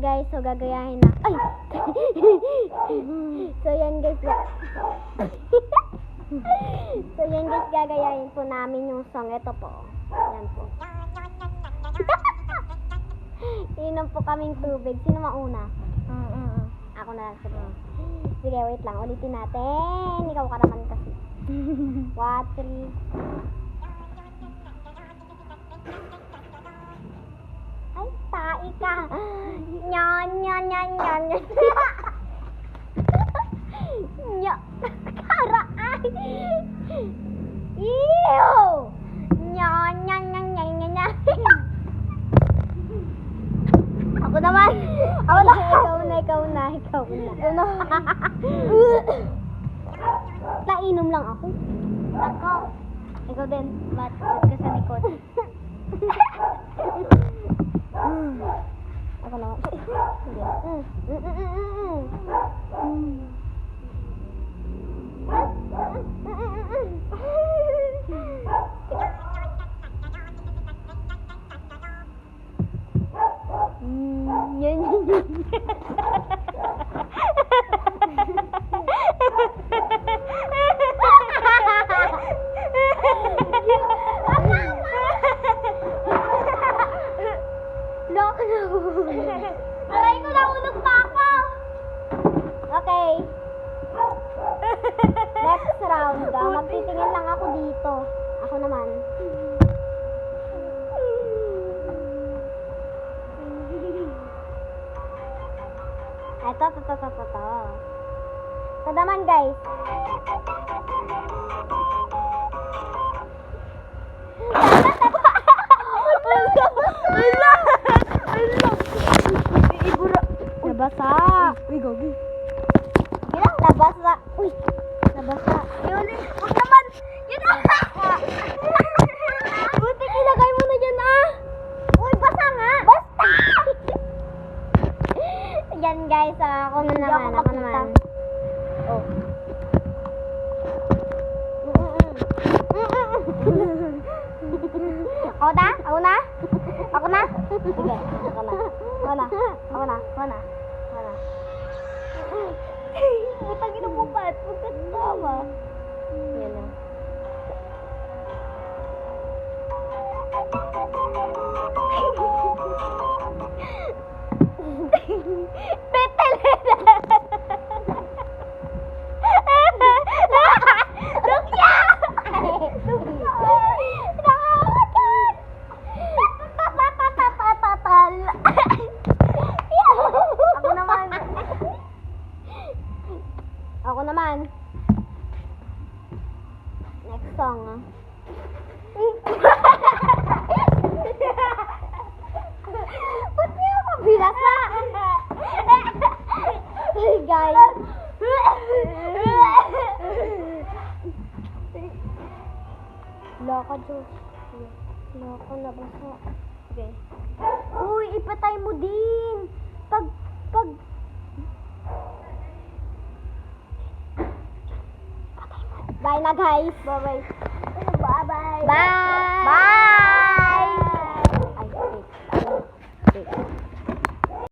Guys, so gagayahin na. Ay! So yan guys. So yan guys, gagayahin po namin yung song. Ito po. Yan po. Inom po kaming tubig. Sino mauna? Ako na lang. Sige, wait lang. Ulitin natin. Ikaw ka naman kasi. 1, 3. Ay, tae ka. Nyan, nyan, nyan, nyan. Nyan. Kara, ay. Ew. Nyan, nyan, nyan, nyan, nyan, nyan. Ako naman. Ako na. Ikaw na. Nainom lang ako. Ako. Ikaw din. Ba't ka sa likod? Ako naman. Aray ko, nahulog pa ako. Okay. Next round. Magtitingin lang ako dito. Ako naman. Ito. Ito naman guys. Nabasa. Uy, gogi. Yan, nabasa. Uy, nabasa. Yun, huwag naman. Yun na. Buti ilagay mo na dyan Uy, basa nga. Basta. Yan guys, ako na naman. Ako naman. Oh. Ako na? Sige, ako na. Putang ina mo ba? Huwag ka tawa. Yan na. Petelena! Lukya! Ako naman. Next song. Ba't niya ako binasa? Hey guys. Loko, Diyos. Loko, nabasa. Okay. Uy, ipatay mo din. Pag Bye na guys. Bye-bye. Bye. Bye.